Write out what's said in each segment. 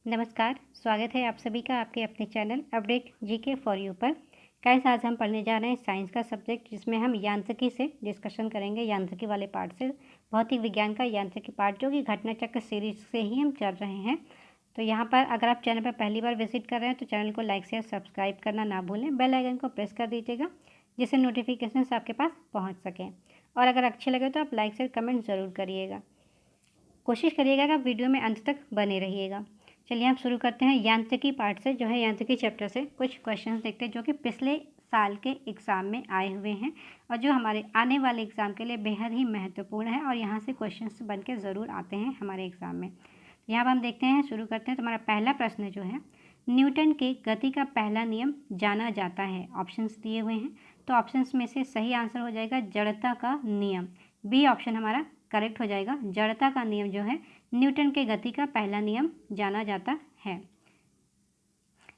नमस्कार, स्वागत है आप सभी का आपके अपने channel update GK for you पर। गाइस, आज हम पढ़ने जा रहे हैं साइंस का सब्जेक्ट, जिसमें हम यांत्रिकी से डिस्कशन करेंगे। यांत्रिकी वाले पार्ट से भौतिक विज्ञान का यांत्रिकी पार्ट, जो कि घटना चक्र सीरीज से ही हम चल रहे हैं। तो यहाँ पर अगर आप चैनल पर पहली बार विजिट कर रहे हैं तो चैनल को लाइक शेयर सब्सक्राइब करना ना भूलें। बेल आइकन को प्रेस कर दीजिएगा, जिससे नोटिफिकेशन आपके पास पहुँच सकें। और अगर अच्छे लगे तो आप लाइक शेयर कमेंट ज़रूर करिएगा। कोशिश करिएगा कि आप वीडियो में अंत तक बने रहिएगा। चलिए हम शुरू करते हैं यांत्रिकी पार्ट से, जो है यांत्रिकी चैप्टर से कुछ क्वेश्चंस देखते हैं, जो कि पिछले साल के एग्ज़ाम में आए हुए हैं और जो हमारे आने वाले एग्ज़ाम के लिए बेहद ही महत्वपूर्ण है और यहाँ से क्वेश्चंस बन के ज़रूर आते हैं हमारे एग्ज़ाम में। यहाँ पर हम देखते हैं, शुरू करते हैं। तो हमारा पहला प्रश्न जो है, न्यूटन के गति का पहला नियम जाना जाता है। ऑप्शंस दिए हुए हैं, तो ऑप्शंस में से सही आंसर हो जाएगा जड़ता का नियम। बी ऑप्शन हमारा करेक्ट हो जाएगा। जड़ता का नियम जो है न्यूटन के गति का पहला नियम जाना जाता है।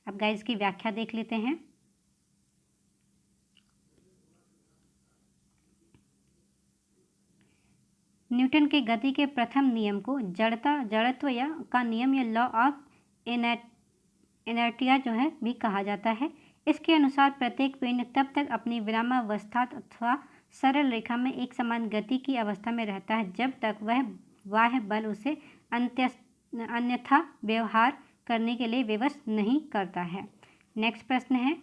अब गाइस की व्याख्या देख लेते हैं। न्यूटन के गति के प्रथम नियम को जड़त्व या का नियम या लॉ ऑफ इनर्टिया जो है भी कहा जाता है। इसके अनुसार प्रत्येक पिंड तब तक अपनी विरामावस्था अथवा सरल रेखा में एक समान गति की अवस्था में रहता है जब तक वह बाह्य बल उसे अन्यथा व्यवहार करने के लिए विवश नहीं करता है। नेक्स्ट प्रश्न है,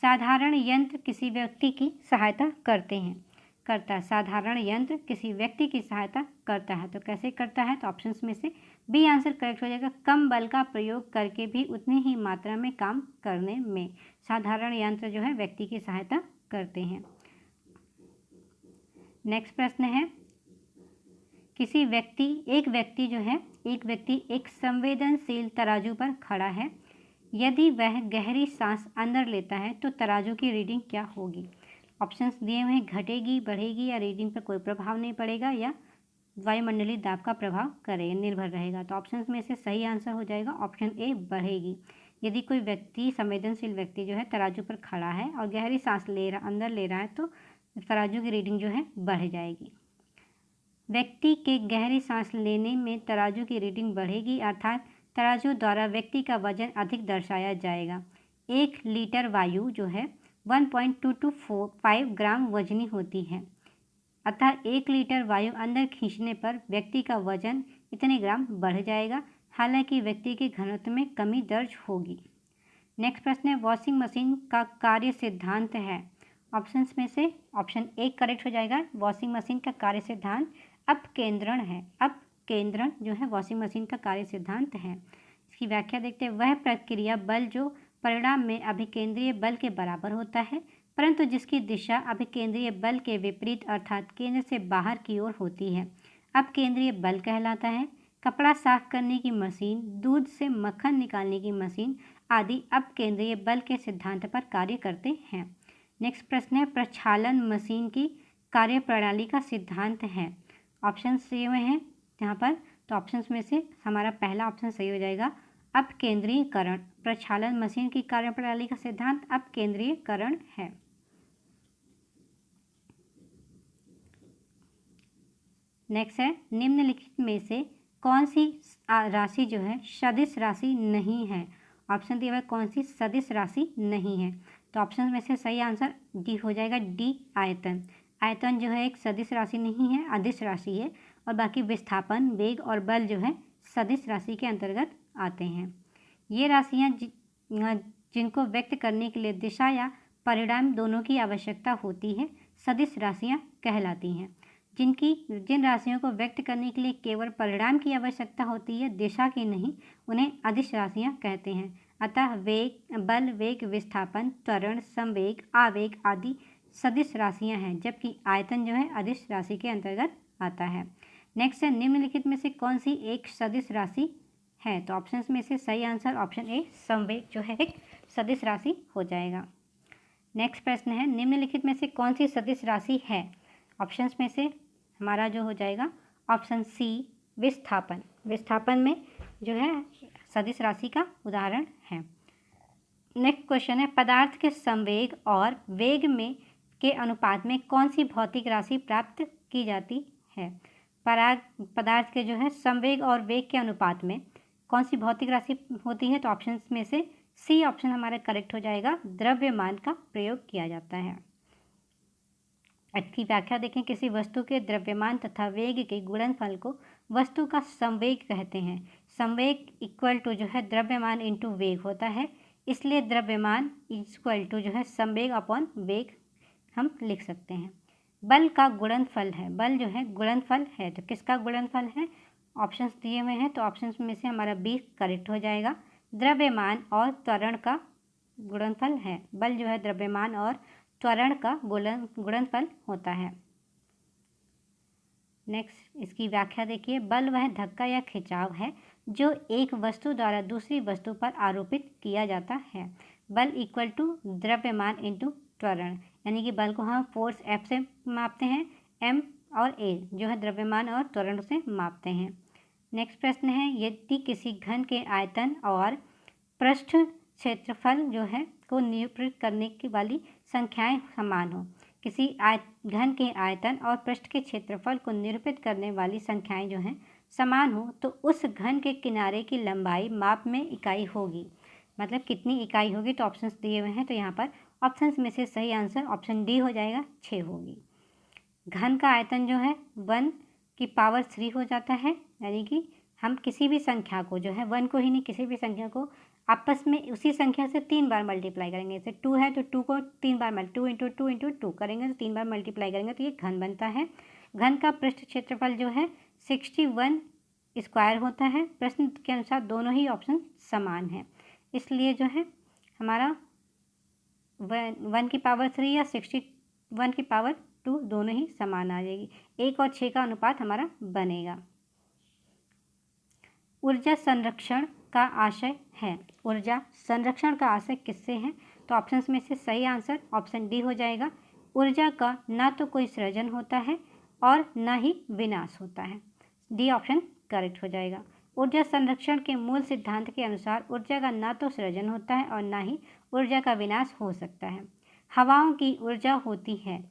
साधारण यंत्र किसी व्यक्ति की सहायता करता है। साधारण यंत्र किसी व्यक्ति की सहायता करता है, तो कैसे करता है? तो ऑप्शंस में से बी आंसर करेक्ट हो जाएगा। कम बल का प्रयोग करके भी उतनी ही मात्रा में काम करने में साधारण यंत्र जो है व्यक्ति की सहायता करते हैं। नेक्स्ट प्रश्न है, एक व्यक्ति एक संवेदनशील तराजू पर खड़ा है। यदि वह गहरी सांस अंदर लेता है तो तराजू की रीडिंग क्या होगी? ऑप्शंस दिए हुए हैं, घटेगी, बढ़ेगी या रीडिंग पर कोई प्रभाव नहीं पड़ेगा या वायुमंडलीय दाब का प्रभाव निर्भर रहेगा। तो ऑप्शंस में से सही आंसर हो जाएगा ऑप्शन ए, बढ़ेगी। यदि कोई व्यक्ति, संवेदनशील व्यक्ति जो है तराजू पर खड़ा है और गहरी सांस अंदर ले रहा है तो तराजू की रीडिंग जो है बढ़ जाएगी। व्यक्ति के गहरी सांस लेने में तराजू की रीडिंग बढ़ेगी, अर्थात तराजू द्वारा व्यक्ति का वजन अधिक दर्शाया जाएगा। 1 लीटर वायु जो है 1.225 ग्राम वजनी होती है, अतः 1 लीटर वायु अंदर खींचने पर व्यक्ति का वजन इतने ग्राम बढ़ जाएगा, हालांकि व्यक्ति के घनत्व में कमी दर्ज होगी। नेक्स्ट प्रश्न है, वॉशिंग मशीन का कार्य सिद्धांत है। ऑप्शंस में से ऑप्शन ए करेक्ट हो जाएगा। वॉशिंग मशीन का कार्य सिद्धांत अपकेंद्रण है। अपकेंद्रण जो है वॉशिंग मशीन का कार्य सिद्धांत है। इसकी व्याख्या देखते हैं, वह प्रक्रिया बल जो परिणाम में अभिकेंद्रीय बल के बराबर होता है, परंतु जिसकी दिशा अभिकेंद्रीय बल के विपरीत अर्थात केंद्र से बाहर की ओर होती है, अपकेंद्रीय बल कहलाता है। कपड़ा साफ करने की मशीन, दूध से मक्खन निकालने की मशीन आदि अपकेंद्रीय बल के सिद्धांत पर कार्य करते हैं। नेक्स्ट प्रश्न है, प्रक्षालन मशीन की कार्यप्रणाली का सिद्धांत है। ऑप्शंस दिए हुए हैं यहाँ पर, तो ऑप्शंस में से हमारा पहला ऑप्शन सही हो जाएगा, अपकेंद्रीयकरण। प्रक्षालन मशीन की कार्यप्रणाली का सिद्धांत अपकेंद्रीयकरण है। नेक्स्ट है, निम्नलिखित में से कौन सी राशि जो है सदिश राशि नहीं है? ऑप्शन दिया हुआ है, कौन सी सदिश राशि नहीं है? तो ऑप्शन में से सही आंसर डी हो जाएगा, डी आयतन। आयतन जो है एक सदिश राशि नहीं है, अदिश राशि है, और बाकी विस्थापन, वेग और बल जो है सदिश राशि के अंतर्गत आते हैं। ये राशियाँ जिनको व्यक्त करने के लिए दिशा या परिणाम दोनों की आवश्यकता होती है, सदिश राशियाँ कहलाती हैं। जिन राशियों को व्यक्त करने के लिए केवल परिणाम की आवश्यकता होती है, दिशा की नहीं, उन्हें अदिश राशियाँ कहते हैं। अतः बल, वेग, विस्थापन, त्वरण, संवेग, आवेग आदि सदिश राशियाँ हैं, जबकि आयतन जो है अदिश राशि के अंतर्गत आता है। नेक्स्ट है, निम्नलिखित में से कौन सी एक सदिश राशि है? तो ऑप्शंस में से सही आंसर ऑप्शन ए, संवेग जो है एक सदिश राशि हो जाएगा। नेक्स्ट प्रश्न है, निम्नलिखित में से कौन सी सदिश राशि है? ऑप्शंस में से हमारा जो हो जाएगा ऑप्शन सी, विस्थापन। विस्थापन में जो है सदिश राशि का उदाहरण है। नेक्स्ट क्वेश्चन है, पदार्थ के संवेग और वेग में के अनुपात में कौन सी भौतिक राशि प्राप्त की जाती है? पदार्थ के जो है संवेग और वेग के अनुपात में कौन सी भौतिक राशि होती है, तो ऑप्शन में से सी ऑप्शन हमारा करेक्ट हो जाएगा, द्रव्यमान का प्रयोग किया जाता है। इसकी व्याख्या देखें, किसी वस्तु के द्रव्यमान तथा वेग के गुणनफल को वस्तु का संवेग कहते हैं। संवेग इक्वल टू जो है द्रव्यमान इंटू वेग होता है, इसलिए द्रव्यमान इक्वल टू जो है संवेग अपॉन वेग हम लिख सकते हैं। बल का गुणनफल है, बल जो है गुणनफल है, तो किसका गुणनफल है, ऑप्शंस दिए हुए हैं, तो ऑप्शंस में से हमारा बी करेक्ट हो जाएगा, द्रव्यमान और त्वरण का गुणनफल है। बल जो है द्रव्यमान और त्वरण का गुणनफल होता है। नेक्स्ट इसकी व्याख्या देखिए, बल वह धक्का या खिंचाव है जो एक वस्तु द्वारा दूसरी वस्तु पर आरोपित किया जाता है। बल इक्वल टू द्रव्यमान इंटू त्वरण, यानी कि बल को हम फोर्स एफ से मापते हैं, एम और ए जो है द्रव्यमान और त्वरण से मापते हैं। नेक्स्ट प्रश्न है, यदि किसी घन के आयतन और पृष्ठ क्षेत्रफल जो है को निरूपित करने की वाली संख्याएं समान हो, किसी घन के आयतन और पृष्ठ के क्षेत्रफल को निरूपित करने वाली संख्याएं जो हैं समान हो, तो उस घन के किनारे की लंबाई माप में इकाई होगी। मतलब कितनी इकाई होगी, तो ऑप्शंस दिए हुए हैं, तो यहाँ पर ऑप्शंस में से सही आंसर ऑप्शन डी हो जाएगा, 6 होगी। घन का आयतन जो है 1 की पावर 3 हो जाता है, यानी कि हम किसी भी संख्या को जो है 1 को ही नहीं, किसी भी संख्या को आपस में उसी संख्या से 3 बार मल्टीप्लाई करेंगे। जैसे 2 है तो 2 को 3 बार 2 इंटू 2 इंटू 2 करेंगे तो 3 बार मल्टीप्लाई करेंगे तो ये घन बनता है। घन का पृष्ठ क्षेत्रफल जो है 61 स्क्वायर होता है। प्रश्न के अनुसार दोनों ही ऑप्शन समान है, इसलिए जो है हमारा 1 की पावर 3 या 61 की पावर 2 दोनों ही समान आ जाएगी। 1 और 6 का अनुपात हमारा बनेगा। ऊर्जा संरक्षण का आशय है, ऊर्जा संरक्षण का आशय किससे है, तो ऑप्शंस में से सही आंसर ऑप्शन डी हो जाएगा, ऊर्जा का ना तो कोई सृजन होता है और ना ही विनाश होता है। डी ऑप्शन करेक्ट हो जाएगा। ऊर्जा संरक्षण के मूल सिद्धांत के अनुसार ऊर्जा का ना तो सृजन होता है और ना ही ऊर्जा का विनाश हो सकता है। हवाओं की ऊर्जा होती है,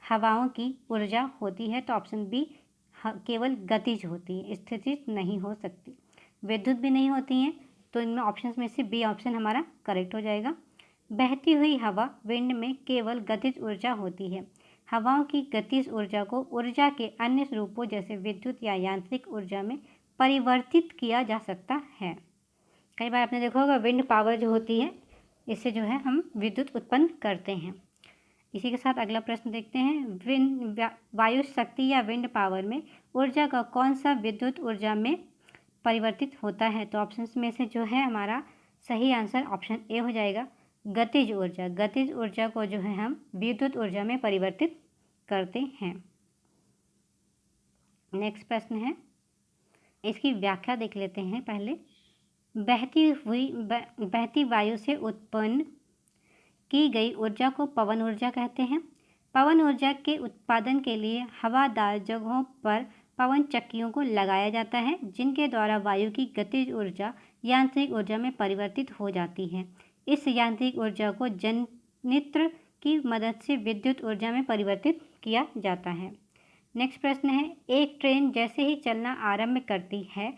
हवाओं की ऊर्जा होती है, तो ऑप्शन बी केवल गतिज होती है, स्थितिज नहीं हो सकती। विद्युत भी नहीं होती हैं, तो इनमें ऑप्शंस में से बी ऑप्शन हमारा करेक्ट हो जाएगा। बहती हुई हवा विंड में केवल गतिज ऊर्जा होती है। हवाओं की गतिज ऊर्जा को ऊर्जा के अन्य रूपों जैसे विद्युत या यांत्रिक ऊर्जा में परिवर्तित किया जा सकता है। कई बार आपने देखा होगा विंड पावर जो होती है, इससे जो है हम विद्युत उत्पन्न करते हैं। इसी के साथ अगला प्रश्न देखते हैं, वायु शक्ति या विंड पावर में ऊर्जा का कौन सा विद्युत ऊर्जा में परिवर्तित होता है, तो ऑप्शंस में से जो है हमारा सही आंसर ऑप्शन ए हो जाएगा, गतिज ऊर्जा। गतिज ऊर्जा को जो है हम विद्युत ऊर्जा में परिवर्तित करते हैं। नेक्स्ट प्रश्न है, इसकी व्याख्या देख लेते हैं पहले। बहती वायु से उत्पन्न की गई ऊर्जा को पवन ऊर्जा कहते हैं। पवन ऊर्जा के उत्पादन के लिए हवादार जगहों पर पवन चक्कियों को लगाया जाता है, जिनके द्वारा वायु की गतिज ऊर्जा यांत्रिक ऊर्जा में परिवर्तित हो जाती है। इस यांत्रिक ऊर्जा को जनरेटर की मदद से विद्युत ऊर्जा में परिवर्तित किया जाता है। नेक्स्ट प्रश्न है, एक ट्रेन जैसे ही चलना आरंभ करती है,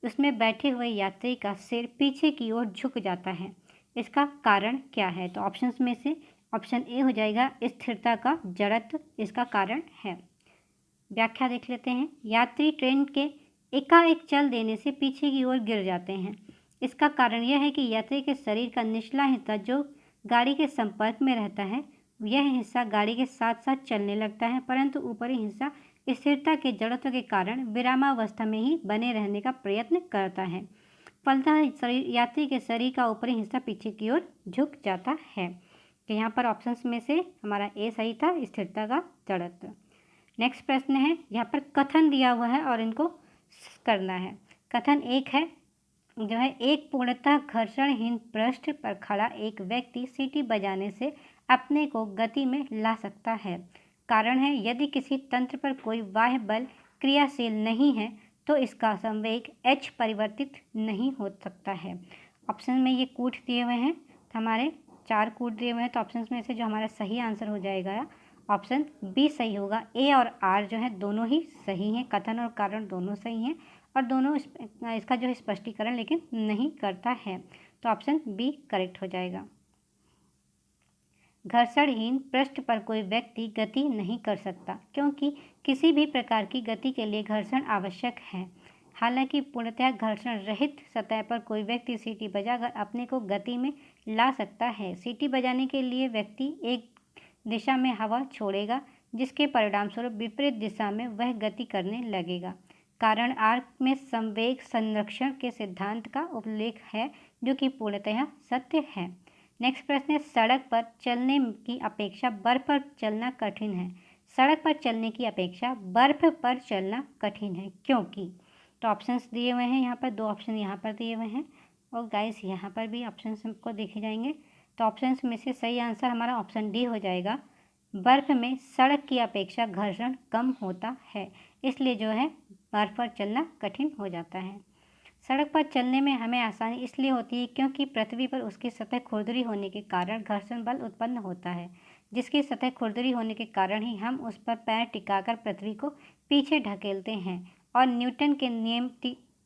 उसमें बैठे हुए यात्री का सिर पीछे की ओर झुक जाता है, इसका कारण क्या है, तो ऑप्शंस में से ऑप्शन ए हो जाएगा, स्थिरता का जड़त्व इसका कारण है। व्याख्या देख लेते हैं, यात्री ट्रेन के एकाएक चल देने से पीछे की ओर गिर जाते हैं। इसका कारण यह है कि यात्री के शरीर का निचला हिस्सा जो गाड़ी के संपर्क में रहता है, यह हिस्सा गाड़ी के साथ साथ चलने लगता है, परंतु ऊपरी हिस्सा स्थिरता के जड़त्व के कारण विरामावस्था में ही बने रहने का प्रयत्न करता है। फलतः यात्री के शरीर का ऊपरी हिस्सा पीछे की ओर झुक जाता है। तो यहाँ पर ऑप्शंस में से हमारा ए सही था, स्थिरता का जड़त्व। नेक्स्ट प्रश्न है, यहाँ पर कथन दिया हुआ है और इनको करना है। कथन एक है जो है, एक पूर्णतः घर्षणहीन पृष्ठ पर खड़ा एक व्यक्ति सीटी बजाने से अपने को गति में ला सकता है। कारण है, यदि किसी तंत्र पर कोई बाह्य बल क्रियाशील नहीं है तो इसका संवेग h परिवर्तित नहीं हो सकता है। ऑप्शन में ये कूट दिए हुए हैं, तो हमारे 4 कूट दिए हुए हैं, तो ऑप्शन में से जो हमारा सही आंसर हो जाएगा ऑप्शन बी सही होगा। ए और आर जो है दोनों ही सही हैं, कथन और कारण दोनों सही हैं, और दोनों इसका जो है स्पष्टीकरण लेकिन नहीं करता है। तो ऑप्शन बी करेक्ट हो जाएगा। घर्षणहीन पृष्ठ पर कोई व्यक्ति गति नहीं कर सकता क्योंकि किसी भी प्रकार की गति के लिए घर्षण आवश्यक है। हालांकि पूर्णतः घर्षण रहित सतह पर कोई व्यक्ति सीटी बजाकर अपने को गति में ला सकता है। सीटी बजाने के लिए व्यक्ति एक दिशा में हवा छोड़ेगा, जिसके परिणामस्वरूप विपरीत दिशा में वह गति करने लगेगा। कारण आर्क में संवेग संरक्षण के सिद्धांत का उल्लेख है, जो कि पूर्णतः सत्य है। नेक्स्ट प्रश्न है, सड़क पर चलने की अपेक्षा बर्फ पर चलना कठिन है। सड़क पर चलने की अपेक्षा बर्फ पर चलना कठिन है क्योंकि, तो ऑप्शंस दिए हुए हैं यहाँ पर, 2 ऑप्शन यहाँ पर दिए हुए हैं और गाइस यहाँ पर भी ऑप्शंस हमको देखे जाएंगे। तो ऑप्शंस में से सही आंसर हमारा ऑप्शन डी हो जाएगा। बर्फ में सड़क की अपेक्षा घर्षण कम होता है, इसलिए जो है बर्फ पर चलना कठिन हो जाता है। सड़क पर चलने में हमें आसानी इसलिए होती है क्योंकि पृथ्वी पर उसकी सतह खुरदरी होने के कारण घर्षण बल उत्पन्न होता है, जिसकी सतह खुरदरी होने के कारण ही हम उस पर पैर टिकाकर पृथ्वी को पीछे ढकेलते हैं और न्यूटन के नियम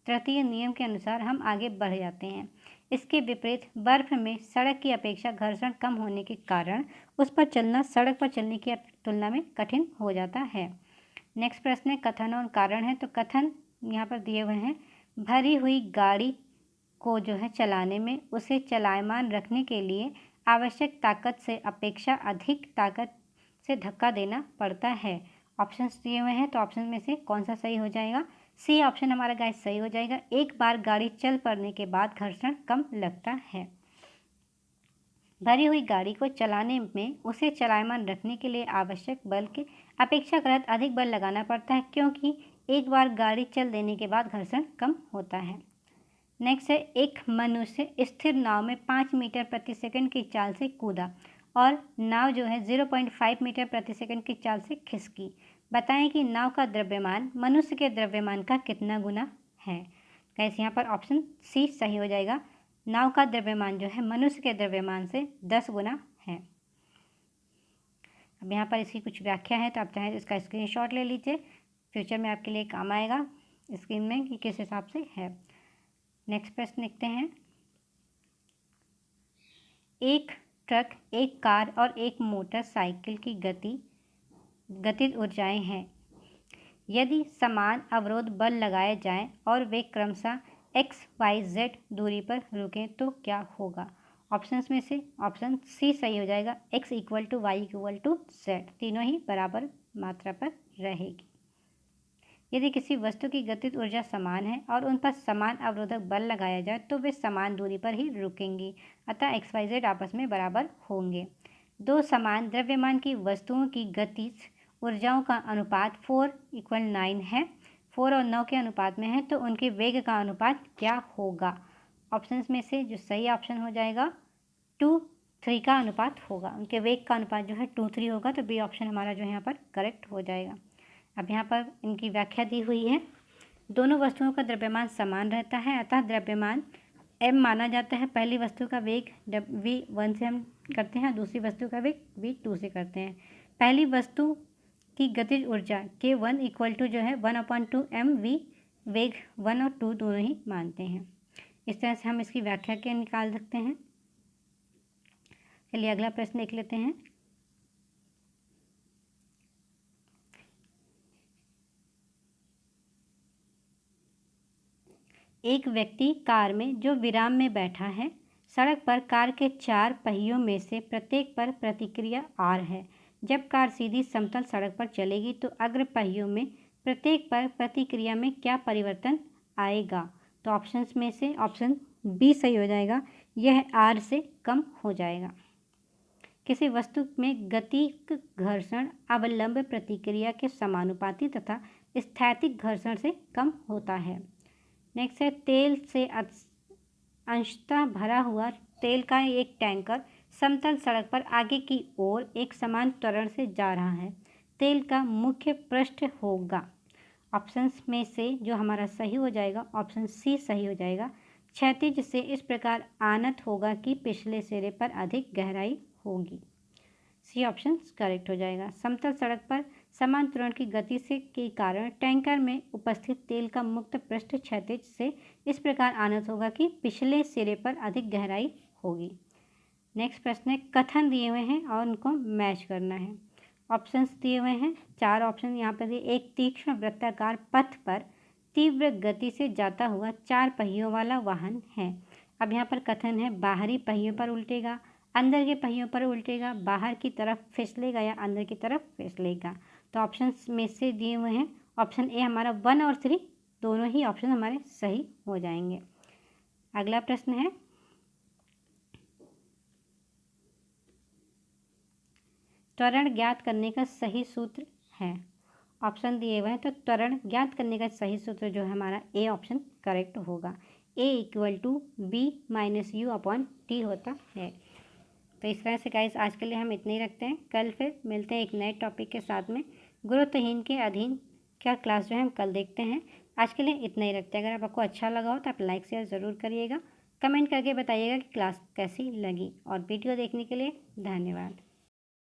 तृतीय नियम के अनुसार हम आगे बढ़ जाते हैं। इसके विपरीत बर्फ में सड़क की अपेक्षा घर्षण कम होने के कारण उस पर चलना सड़क पर चलने की तुलना में कठिन हो जाता है। नेक्स्ट प्रश्न है, कथन और कारण है। तो कथन यहाँ पर दिए हुए हैं, भरी हुई गाड़ी को जो है चलाने में उसे चलायमान रखने के लिए आवश्यक ताकत से अपेक्षा अधिक ताकत से धक्का देना पड़ता है। ऑप्शंस दिए हुए हैं, तो ऑप्शन में से कौन सा सही हो जाएगा? सी ऑप्शन हमारा गाइस सही हो जाएगा। एक बार गाड़ी चल पड़ने के बाद घर्षण कम लगता है। भरी हुई गाड़ी को चलाने में उसे चलायमान रखने के लिए आवश्यक बल के अपेक्षाकृत अधिक बल लगाना पड़ता है क्योंकि एक बार गाड़ी चल देने के बाद घर्षण कम होता है। नेक्स्ट है, एक मनुष्य स्थिर नाव में 5 मीटर प्रति सेकंड की चाल से कूदा और नाव जो है 0.5 मीटर प्रति सेकंड की चाल से खिसकी। बताएं कि नाव का द्रव्यमान मनुष्य के द्रव्यमान का कितना गुना है? गाइस यहाँ पर ऑप्शन सी सही हो जाएगा। नाव का द्रव्यमान जो है मनुष्य के द्रव्यमान से 10 गुना है। अब यहाँ पर इसकी कुछ व्याख्या है, तो आप चाहें तो इसका स्क्रीनशॉट ले लीजिए, फ्यूचर में आपके लिए काम आएगा स्क्रीन में कि किस हिसाब से है। नेक्स्ट प्रश्न लिखते हैं, एक ट्रक, एक कार और एक मोटरसाइकिल की गतिज ऊर्जाएं हैं। यदि समान अवरोध बल लगाए जाएं और वे क्रमशः XYZ दूरी पर रुकें तो क्या होगा? ऑप्शंस में से ऑप्शन सी सही हो जाएगा। X = Y = Z, तीनों ही बराबर मात्रा पर रहेगी। यदि किसी वस्तु की गतिज ऊर्जा समान है और उन पर समान अवरोधक बल लगाया जाए तो वे समान दूरी पर ही रुकेंगी, अतः XYZ आपस में बराबर होंगे। दो समान द्रव्यमान की वस्तुओं की गतिज ऊर्जाओं का अनुपात 4:9 है। 4 और 9 के अनुपात में है, तो उनके वेग का अनुपात क्या होगा? ऑप्शंस में से जो सही ऑप्शन हो जाएगा 2:3 का अनुपात होगा। उनके वेग का अनुपात जो है 2:3 होगा, तो बी ऑप्शन हमारा जो है यहाँ पर करेक्ट हो जाएगा। अब यहाँ पर इनकी व्याख्या दी हुई है, दोनों वस्तुओं का द्रव्यमान समान रहता है, अतः द्रव्यमान m माना जाता है। पहली वस्तु का वेग v1 से हम करते हैं, दूसरी वस्तु का वेग v2 से करते हैं। पहली वस्तु की गतिज ऊर्जा k1 = जो है 1/2 mv, वेग 1 और 2 दोनों ही मानते हैं। इस तरह से हम इसकी व्याख्या के निकाल सकते हैं। चलिए अगला प्रश्न देख लेते हैं। एक व्यक्ति कार में जो विराम में बैठा है, सड़क पर कार के 4 पहियों में से प्रत्येक पर प्रतिक्रिया R है। जब कार सीधी समतल सड़क पर चलेगी तो अग्र पहियों में प्रत्येक पर प्रतिक्रिया में क्या परिवर्तन आएगा? तो ऑप्शंस में से ऑप्शन बी सही हो जाएगा, यह R से कम हो जाएगा। किसी वस्तु में गतिक घर्षण अवलंब प्रतिक्रिया के समानुपाती तथा स्थैतिक घर्षण से कम होता है। नेक्स्ट है, तेल से अंशतः भरा हुआ तेल का एक टैंकर समतल सड़क पर आगे की ओर एक समान त्वरण से जा रहा है। तेल का मुख्य पृष्ठ होगा। ऑप्शंस में से जो हमारा सही हो जाएगा ऑप्शन सी सही हो जाएगा। क्षैतिज से इस प्रकार आनत होगा कि पिछले सिरे पर अधिक गहराई होगी। सी ऑप्शन करेक्ट हो जाएगा। समतल सड़क पर समान त्वरण की गति से के कारण टैंकर में उपस्थित तेल का मुक्त पृष्ठ क्षैतिज से इस प्रकार आनत होगा कि पिछले सिरे पर अधिक गहराई होगी। नेक्स्ट प्रश्न है, कथन दिए हुए हैं और उनको मैच करना है। ऑप्शंस दिए हुए हैं, 4 ऑप्शन यहाँ पर दिए। एक तीक्ष्ण वृत्ताकार पथ पर तीव्र गति से जाता हुआ 4 पहियों वाला वाहन है। अब यहाँ पर कथन है, बाहरी पहियों पर उल्टेगा, अंदर के पहियों पर उल्टेगा, बाहर की तरफ फिसलेगा या अंदर की तरफ फिसलेगा। तो ऑप्शन में से दिए हुए हैं, ऑप्शन ए हमारा 1 और 3 दोनों ही ऑप्शन हमारे सही हो जाएंगे। अगला प्रश्न है, त्वरण ज्ञात करने का सही सूत्र है। ऑप्शन दिए हुए हैं, तो त्वरण ज्ञात करने का सही सूत्र जो है हमारा ए ऑप्शन करेक्ट होगा। A equal to B minus U upon T होता है। तो इस तरह से गाइस आज के लिए हम इतने ही रखते हैं। कल फिर मिलते हैं एक नए टॉपिक के साथ में। गुरुत्वहीन के अधीन क्या क्लास जो है हम कल देखते हैं। आज के लिए इतना ही रखते हैं। अगर आपको अच्छा लगा हो तो आप लाइक शेयर ज़रूर करिएगा, कमेंट करके बताइएगा कि क्लास कैसी लगी, और वीडियो देखने के लिए धन्यवाद।